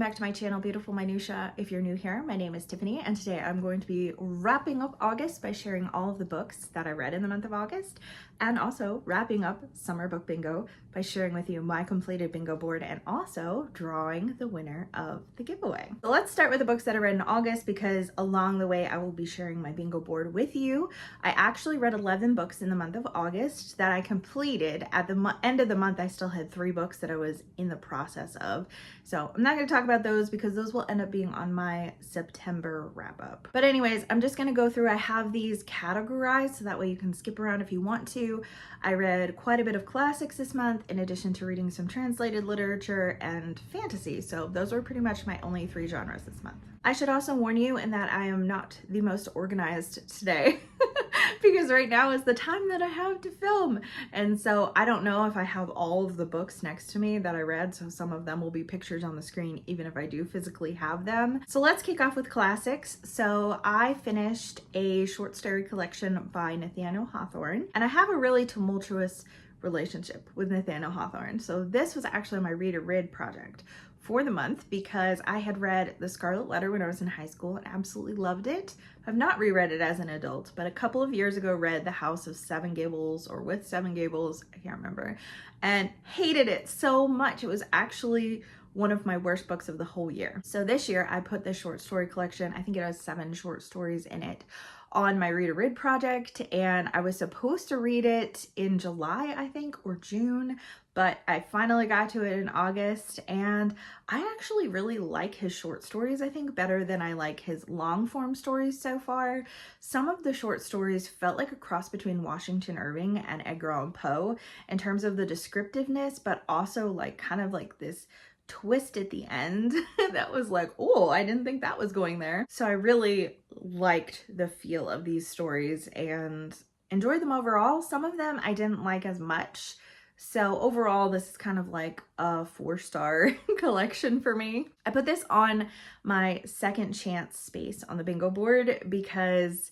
back to my channel, Beautiful Minutia. If you're new here, my name is Tiffany, and today I'm going to be wrapping up August by sharing all of the books that I read in the month of August, and also wrapping up Summer Book Bingo by sharing with you my completed bingo board and also drawing the winner of the giveaway. So let's start with the books that I read in August, because along the way I will be sharing my bingo board with you. I actually read 11 books in the month of August that I completed. At the end of the month, I still had 3 books that I was in the process of. So I'm not going to talk about those because those will end up being on my September wrap up. But anyways, I'm just going to go through. I have these categorized so that way you can skip around if you want to. I read quite a bit of classics this month in addition to reading some translated literature and fantasy. So those were pretty much my only 3 genres this month. I should also warn you in that I am not the most organized today because right now is the time that I have to film. And so I don't know if I have all of the books next to me that I read. So some of them will be pictures on the screen, even if I do physically have them. So let's kick off with classics. So I finished a short story collection by Nathaniel Hawthorne, and I have a really tumultuous relationship with Nathaniel Hawthorne. So this was actually my read or read project for the month because I had read The Scarlet Letter when I was in high school and absolutely loved it. I've not reread it as an adult, but a couple of years ago read The House of Seven Gables or With Seven Gables, I can't remember, and hated it so much. It was actually one of my worst books of the whole year. So this year I put this short story collection, I think it has 7 short stories in it, on my read or read project, and I was supposed to read it in July, I think, or June, but I finally got to it in August, and I actually really like his short stories, I think, better than I like his long form stories so far. Some of the short stories felt like a cross between Washington Irving and Edgar Allan Poe in terms of the descriptiveness, but also like kind of like this twist at the end that was like, oh, I didn't think that was going there. So I really liked the feel of these stories and enjoyed them overall. Some of them I didn't like as much. So overall, this is kind of like a 4-star collection for me. I put this on my second chance space on the bingo board because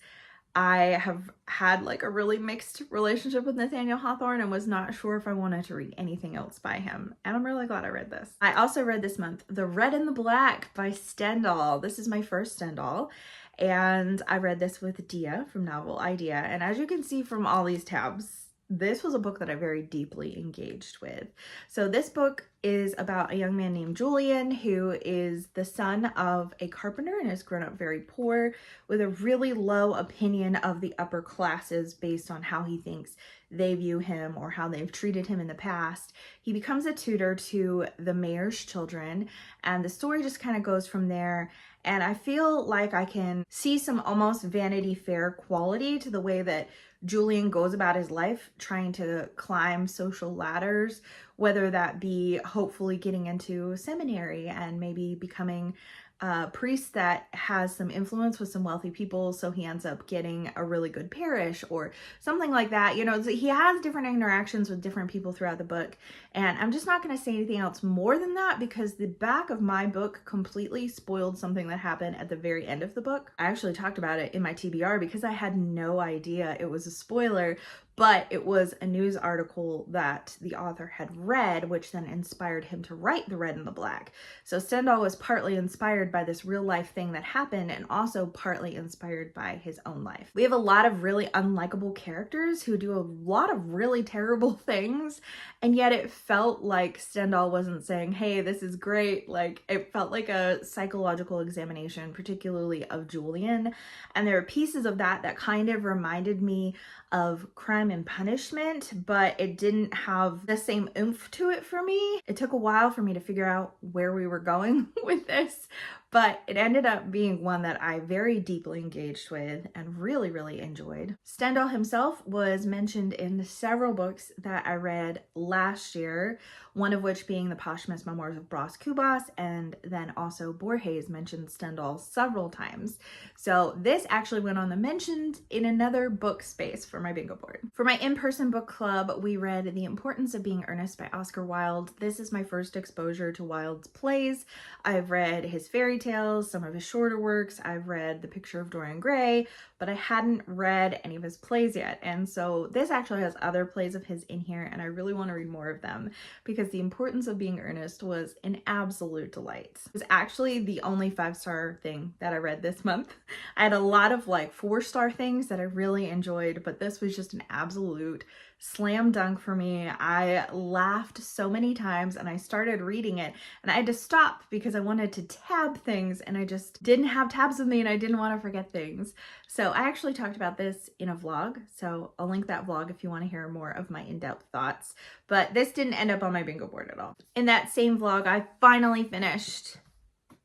I have had like a really mixed relationship with Nathaniel Hawthorne and was not sure if I wanted to read anything else by him. And I'm really glad I read this. I also read this month The Red and the Black by Stendhal. This is my first Stendhal. And I read this with Dia from Novel Idea. And as you can see from all these tabs, this was a book that I very deeply engaged with. So this book is about a young man named Julian who is the son of a carpenter and has grown up very poor with a really low opinion of the upper classes based on how he thinks they view him or how they've treated him in the past. He becomes a tutor to the mayor's children, and the story just kind of goes from there. And I feel like I can see some almost Vanity Fair quality to the way that Julian goes about his life trying to climb social ladders, whether that be hopefully getting into seminary and maybe becoming a priest that has some influence with some wealthy people, so he ends up getting a really good parish or something like that. You know, so he has different interactions with different people throughout the book, and I'm just not going to say anything else more than that because the back of my book completely spoiled something that happened at the very end of the book. I actually talked about it in my TBR because I had no idea it was a spoiler, but it was a news article that the author had read, which then inspired him to write The Red and the Black. So Stendhal was partly inspired by this real life thing that happened and also partly inspired by his own life. We have a lot of really unlikable characters who do a lot of really terrible things, and yet it felt like Stendhal wasn't saying, hey, this is great. Like, it felt like a psychological examination, particularly of Julian. And there are pieces of that that kind of reminded me of Crime and Punishment, but it didn't have the same oomph to it for me. It took a while for me to figure out where we were going with this, but it ended up being one that I very deeply engaged with and really, really enjoyed. Stendhal himself was mentioned in several books that I read last year, one of which being The Posthumous Memoirs of Bras Cubas, and then also Borges mentioned Stendhal several times. So this actually went on the mentioned in another book space for my bingo board. For my in-person book club, we read The Importance of Being Earnest by Oscar Wilde. This is my first exposure to Wilde's plays. I've read his fairy tales, some of his shorter works. I've read The Picture of Dorian Gray, but I hadn't read any of his plays yet. And so this actually has other plays of his in here, and I really want to read more of them because The Importance of Being Earnest was an absolute delight. It was actually the only 5-star thing that I read this month. I had a lot of like 4-star things that I really enjoyed, but this was just an absolute slam dunk for me. I laughed so many times and I started reading it and I had to stop because I wanted to tab things and I just didn't have tabs with me and I didn't want to forget things. So I actually talked about this in a vlog, so I'll link that vlog if you want to hear more of my in-depth thoughts, but this didn't end up on my bingo board at all. In that same vlog, I finally finished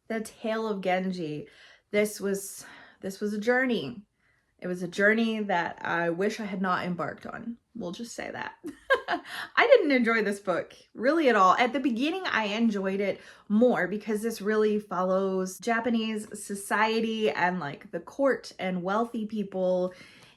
The Tale of Genji. This was a journey. It was a journey that I wish I had not embarked on. We'll just say that. I didn't enjoy this book really at all. At the beginning, I enjoyed it more because this really follows Japanese society and like the court and wealthy people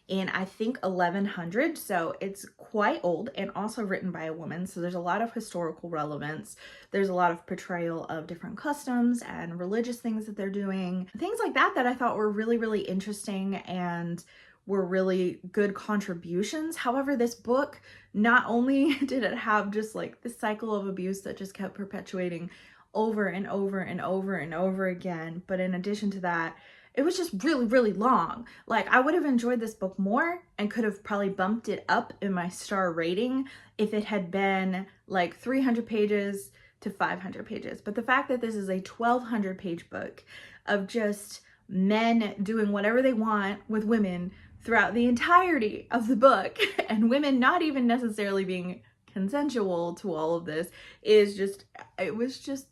in, I think, 1100. So it's quite old and also written by a woman. So there's a lot of historical relevance. There's a lot of portrayal of different customs and religious things that they're doing. Things like that that I thought were really, really interesting and were really good contributions. However, this book, not only did it have just like this cycle of abuse that just kept perpetuating over and over and over and over again, but in addition to that, it was just really, really long. Like, I would have enjoyed this book more and could have probably bumped it up in my star rating if it had been like 300 pages to 500 pages. But the fact that this is a 1,200 page book of just men doing whatever they want with women throughout the entirety of the book, and women not even necessarily being consensual to all of this, it was just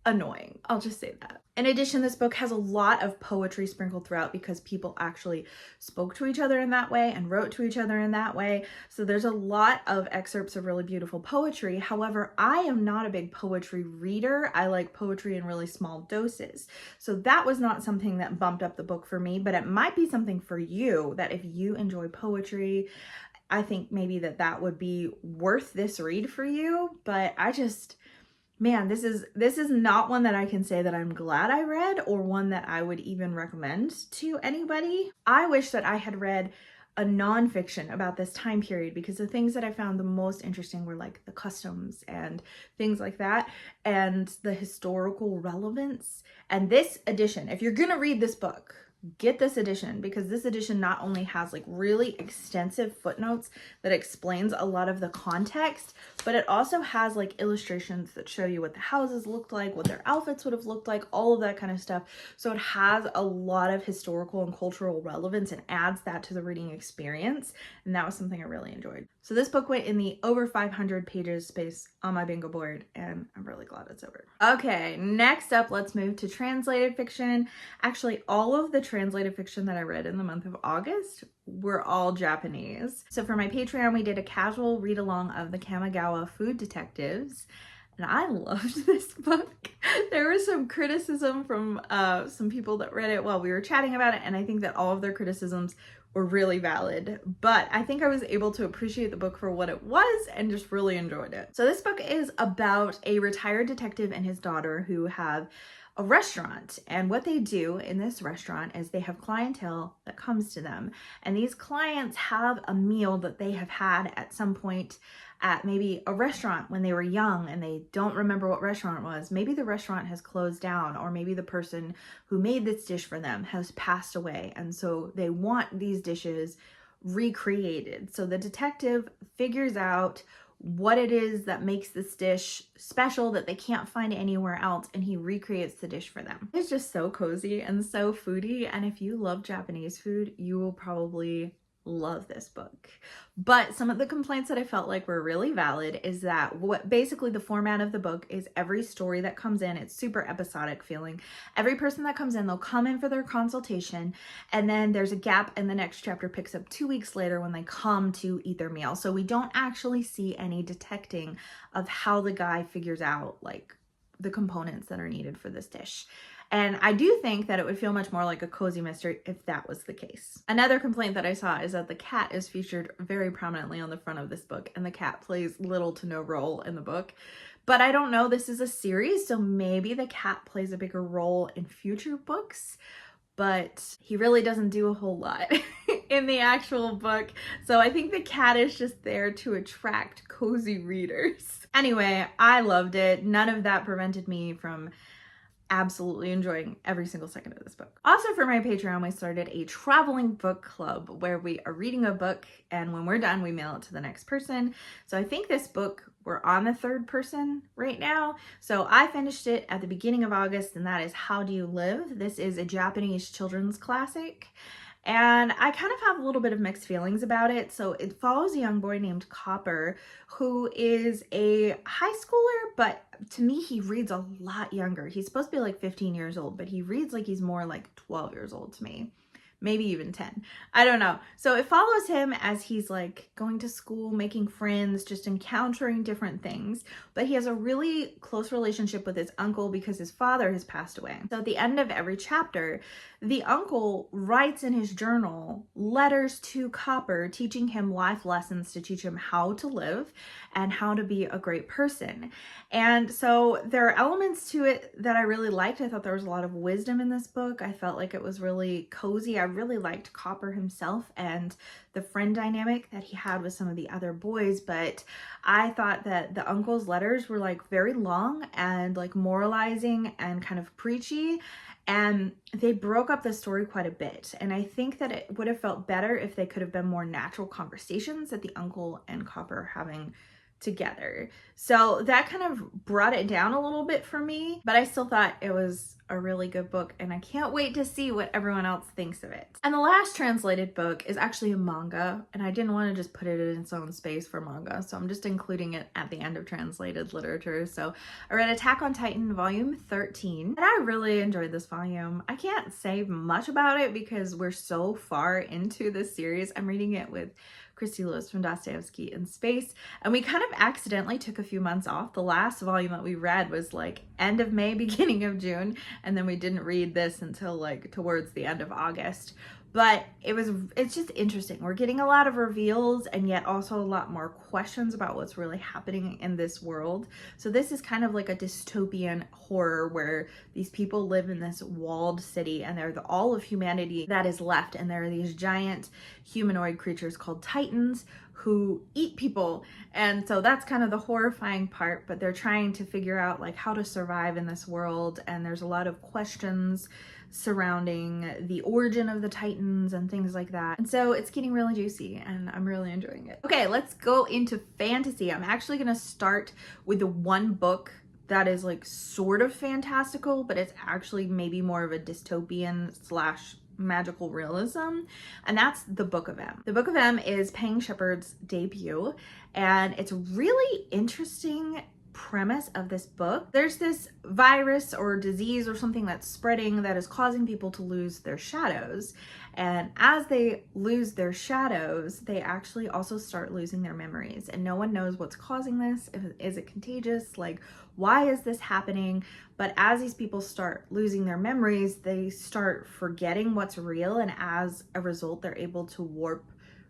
annoying. I'll just say that. In addition, this book has a lot of poetry sprinkled throughout because people actually spoke to each other in that way and wrote to each other in that way. So there's a lot of excerpts of really beautiful poetry. However, I am not a big poetry reader. I like poetry in really small doses. So that was not something that bumped up the book for me, but it might be something for you that if you enjoy poetry, I think maybe that would be worth this read for you. But man, this is not one that I can say that I'm glad I read or one that I would even recommend to anybody. I wish that I had read a nonfiction about this time period because the things that I found the most interesting were like the customs and things like that and the historical relevance. And this edition, if you're gonna read this book, get this edition because this edition not only has like really extensive footnotes that explains a lot of the context, but it also has like illustrations that show you what the houses looked like, what their outfits would have looked like, all of that kind of stuff. So it has a lot of historical and cultural relevance and adds that to the reading experience. And that was something I really enjoyed. So this book went in the over 500 pages space on my bingo board, and I'm really glad it's over. Okay, next up, let's move to translated fiction. Actually, all of the translated fiction that I read in the month of August were all Japanese. So for my Patreon, we did a casual read along of the Kamigawa Food Detectives, and I loved this book. There was some criticism from some people that read it while we were chatting about it, and I think that all of their criticisms were really valid, but I think I was able to appreciate the book for what it was and just really enjoyed it. So this book is about a retired detective and his daughter who have a restaurant, and what they do in this restaurant is they have clientele that comes to them, and these clients have a meal that they have had at some point at maybe a restaurant when they were young and they don't remember what restaurant it was. Maybe the restaurant has closed down, or maybe the person who made this dish for them has passed away, and so they want these dishes recreated. So the detective figures out what it is that makes this dish special that they can't find anywhere else, and he recreates the dish for them. It's just so cozy and so foodie, and if you love Japanese food, you will probably love this book. But some of the complaints that I felt like were really valid is that what basically the format of the book is every story that comes in, it's super episodic feeling. Every person that comes in, they'll come in for their consultation, and then there's a gap and the next chapter picks up 2 weeks later when they come to eat their meal. So we don't actually see any detecting of how the guy figures out like the components that are needed for this dish. And I do think that it would feel much more like a cozy mystery if that was the case. Another complaint that I saw is that the cat is featured very prominently on the front of this book, and the cat plays little to no role in the book. But I don't know, this is a series, so maybe the cat plays a bigger role in future books, but he really doesn't do a whole lot in the actual book. So I think the cat is just there to attract cozy readers. Anyway, I loved it. None of that prevented me from absolutely enjoying every single second of this book. Also, for my Patreon, we started a traveling book club where we are reading a book, and when we're done, we mail it to the next person. So I think this book, we're on the third person right now. So I finished it at the beginning of August, and that is How Do You Live? This is a Japanese children's classic. And I kind of have a little bit of mixed feelings about it. So it follows a young boy named Copper, who is a high schooler, but to me, he reads a lot younger. He's supposed to be like 15 years old, but he reads like he's more like 12 years old to me. Maybe even 10. I don't know. So it follows him as he's like going to school, making friends, just encountering different things. But he has a really close relationship with his uncle because his father has passed away. So at the end of every chapter, the uncle writes in his journal letters to Copper, teaching him life lessons to teach him how to live and how to be a great person. And so there are elements to it that I really liked. I thought there was a lot of wisdom in this book. I felt like it was really cozy. I really liked Copper himself and the friend dynamic that he had with some of the other boys, but I thought that the uncle's letters were like very long and like moralizing and kind of preachy, and they broke up the story quite a bit. And I think that it would have felt better if they could have been more natural conversations that the uncle and Copper are having together. So that kind of brought it down a little bit for me, but I still thought it was a really good book, and I can't wait to see what everyone else thinks of it. And the last translated book is actually a manga, and I didn't want to just put it in its own space for manga, so I'm just including it at the end of translated literature. So I read Attack on Titan volume 13, and I really enjoyed this volume. I can't say much about it because we're so far into this series. I'm reading it with Christy Lewis from Dostoevsky in Space, and we kind of accidentally took a few months off. The last volume that we read was like end of May, beginning of June, and then we didn't read this until like towards the end of August. But it's just interesting. We're getting a lot of reveals and yet also a lot more questions about what's really happening in this world. So this is kind of like a dystopian horror where these people live in this walled city and they're all of humanity that is left. And there are these giant humanoid creatures called Titans who eat people. And so that's kind of the horrifying part, but they're trying to figure out like how to survive in this world. And there's a lot of questions surrounding the origin of the Titans and things like that. And so it's getting really juicy and I'm really enjoying it. Okay, let's go into fantasy. I'm actually gonna start with the one book that is like sort of fantastical, but it's actually maybe more of a dystopian slash magical realism, and that's The Book of M. The Book of M is Pang Shepard's debut, and it's really interesting premise of this book. There's this virus or disease or something that's spreading that is causing people to lose their shadows. And as they lose their shadows, they actually also start losing their memories. And no one knows what's causing this. Is it contagious? Like, why is this happening? But as these people start losing their memories, they start forgetting what's real. And as a result, they're able to warp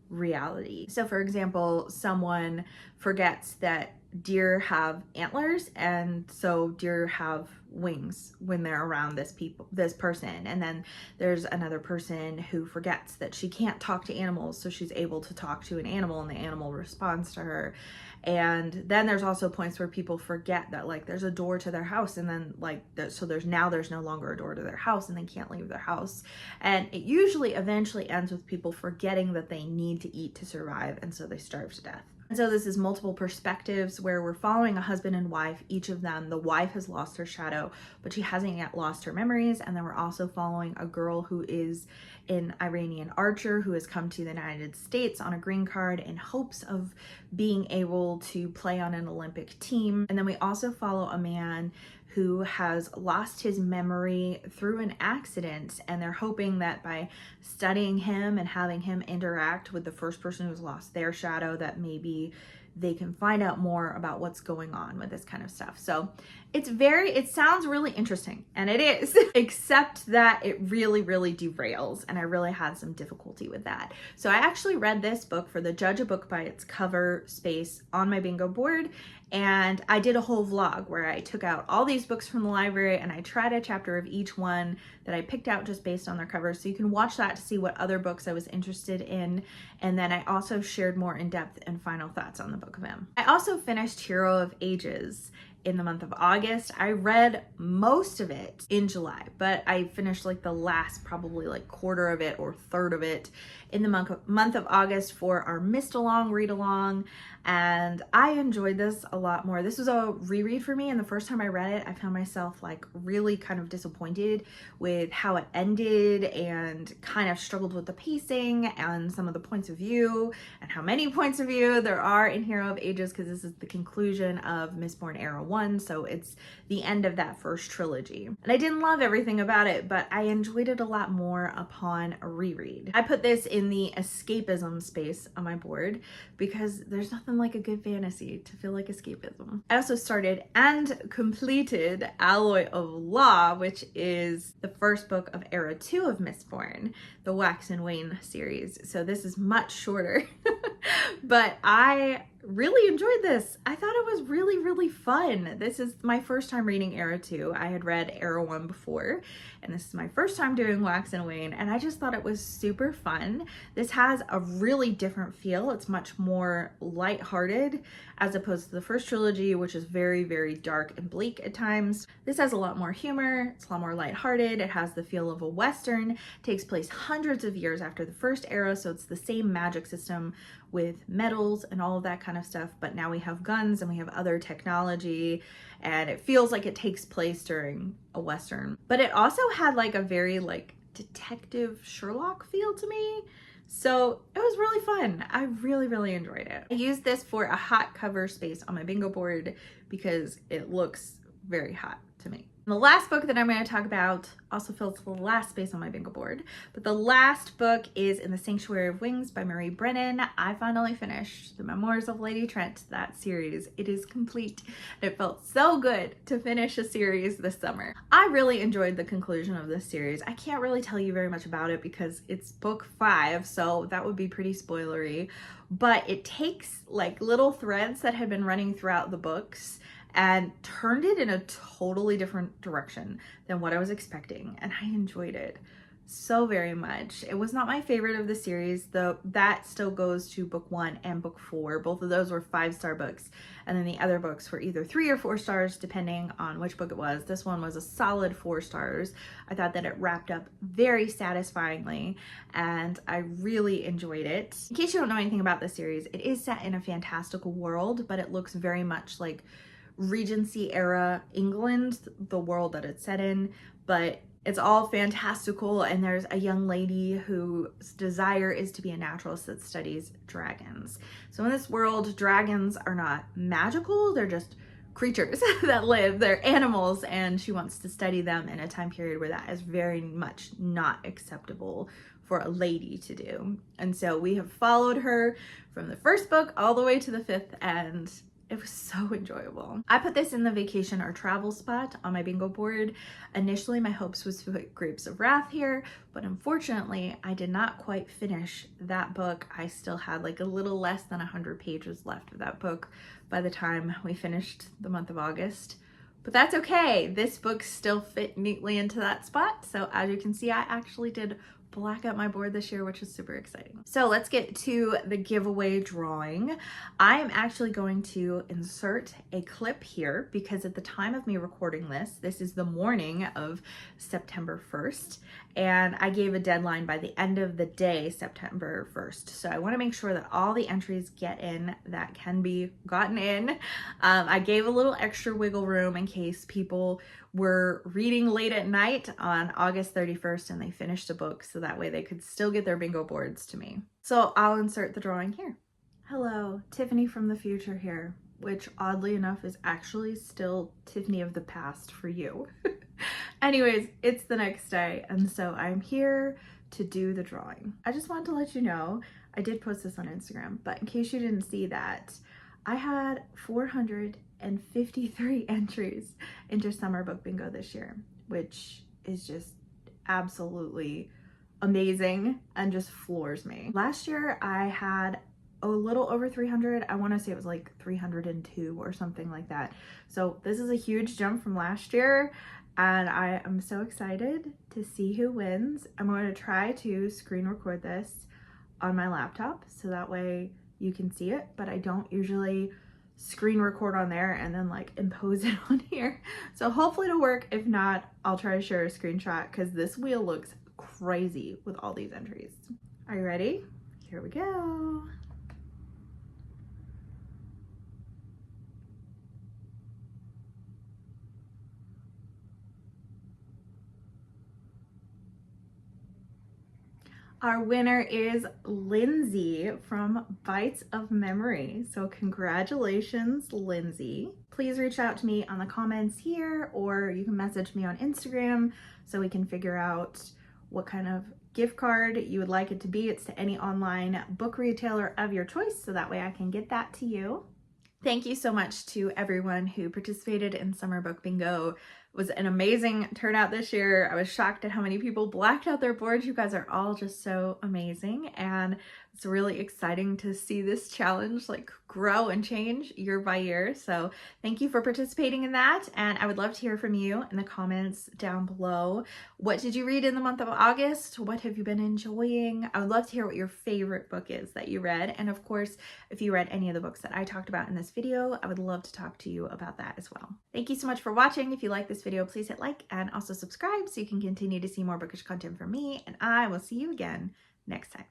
reality. So for example, someone forgets that deer have antlers, and so deer have wings when they're around this person. And then there's another person who forgets that she can't talk to animals, so she's able to talk to an animal and the animal responds to her. And then there's also points where people forget that like there's a door to their house, and then like so there's no longer a door to their house and they can't leave their house. And it usually eventually ends with people forgetting that they need to eat to survive, and so they starve to death. And so this is multiple perspectives where we're following a husband and wife. Each of them, the wife has lost her shadow, but she hasn't yet lost her memories. And then we're also following a girl who is an Iranian archer who has come to the United States on a green card in hopes of being able to play on an Olympic team. And then we also follow a man who has lost his memory through an accident, and they're hoping that by studying him and having him interact with the first person who's lost their shadow, that maybe they can find out more about what's going on with this kind of stuff. So It sounds really interesting, and it is, except that it really, really derails, and I really had some difficulty with that. So I actually read this book for the Judge a Book by its Cover space on my bingo board, and I did a whole vlog where I took out all these books from the library and I tried a chapter of each one that I picked out just based on their covers. So you can watch that to see what other books I was interested in. And then I also shared more in-depth and final thoughts on the Book of M. I also finished Hero of Ages in the month of August. I read most of it in July, but I finished like the last probably like quarter of it or third of it in the month of August for our Missed Along read along, and I enjoyed this a lot more. This was a reread for me, and the first time I read it, I found myself like really kind of disappointed with how it ended and kind of struggled with the pacing and some of the points of view and how many points of view there are in Hero of Ages, because this is the conclusion of Mistborn Era 1, so it's the end of that first trilogy. And I didn't love everything about it, but I enjoyed it a lot more upon a reread. I put this in the escapism space on my board because there's nothing like a good fantasy to feel like escapism. I also started and completed Alloy of Law, which is the first book of Era 2 of Mistborn, the Wax and Wane series. So this is much shorter, but I really enjoyed this. I thought it was really, really fun. This is my first time reading Era 2. I had read Era 1 before, and this is my first time doing Wax and Wane, and I just thought it was super fun. This has a really different feel. It's much more lighthearted as opposed to the first trilogy, which is very, very dark and bleak at times. This has a lot more humor. It's a lot more lighthearted. It has the feel of a Western. It takes place hundreds of years after the first era, so it's the same magic system with metals and all of that kind of stuff, but now we have guns and we have other technology, and it feels like it takes place during a Western. But it also had like a very like detective Sherlock feel to me. So it was really fun. I really, really enjoyed it. I used this for a hot cover space on my bingo board because it looks very hot to me. The last book that I'm going to talk about also fills the last space on my bingo board, but the last book is In the Sanctuary of Wings by Marie Brennan. I finally finished The Memoirs of Lady Trent, that series. It is complete. It felt so good to finish a series this summer. I really enjoyed the conclusion of this series. I can't really tell you very much about it because it's book 5, so that would be pretty spoilery, but it takes like little threads that had been running throughout the books and turned it in a totally different direction than what I was expecting, and I enjoyed it so very much. It was not my favorite of the series, though. That still goes to book 1 and book 4. Both of those were 5-star books, and then the other books were either 3 or 4 stars depending on which book it was. This one was a solid 4 stars. I thought that it wrapped up very satisfyingly, and I really enjoyed it. In case you don't know anything about this series, it is set in a fantastical world, but it looks very much like Regency era England, the world that it's set in, but it's all fantastical, and there's a young lady whose desire is to be a naturalist that studies dragons. So in this world, dragons are not magical, they're just creatures that live, they're animals, and she wants to study them in a time period where that is very much not acceptable for a lady to do. And so we have followed her from the first book all the way to the 5th, and it was so enjoyable. I put this in the vacation or travel spot on my bingo board. Initially, my hopes was to put Grapes of Wrath here, but unfortunately, I did not quite finish that book. I still had like a little less than 100 pages left of that book by the time we finished the month of August. But that's okay. This book still fit neatly into that spot. So as you can see, I actually did black out my board this year, which is super exciting. So let's get to the giveaway drawing. I am actually going to insert a clip here because at the time of me recording this is the morning of September 1st, and I gave a deadline by the end of the day, September 1st. So I want to make sure that all the entries get in that can be gotten in. I gave a little extra wiggle room in case people were reading late at night on August 31st and they finished a book, so that way they could still get their bingo boards to me. So I'll insert the drawing here. Hello, Tiffany from the future here, which oddly enough is actually still Tiffany of the past for you. Anyways, it's the next day, and so I'm here to do the drawing. I just wanted to let you know, I did post this on Instagram, but in case you didn't see that, I had 453 entries into Summer Book Bingo this year, which is just absolutely amazing and just floors me. Last year I had a little over 300. I want to say it was like 302 or something like that. So this is a huge jump from last year, and I am so excited to see who wins. I'm going to try to screen record this on my laptop so that way you can see it, but I don't usually screen record on there and then like impose it on here. So hopefully it'll work. If not, I'll try to share a screenshot because this wheel looks crazy with all these entries. Are you ready? Here we go. Our winner is Lindsay from Bites of Memory. So congratulations, Lindsay. Please reach out to me on the comments here, or you can message me on Instagram so we can figure out what kind of gift card you would like it to be. It's to any online book retailer of your choice, so that way I can get that to you. Thank you so much to everyone who participated in Summer Book Bingo. It was an amazing turnout this year. I was shocked at how many people blacked out their boards. You guys are all just so amazing, and it's really exciting to see this challenge like grow and change year by year. So thank you for participating in that, and I would love to hear from you in the comments down below. What did you read in the month of August? What have you been enjoying? I would love to hear what your favorite book is that you read, and of course, if you read any of the books that I talked about in this video, I would love to talk to you about that as well. Thank you so much for watching. If you like this video, please hit like and also subscribe so you can continue to see more bookish content from me, and I will see you again next time.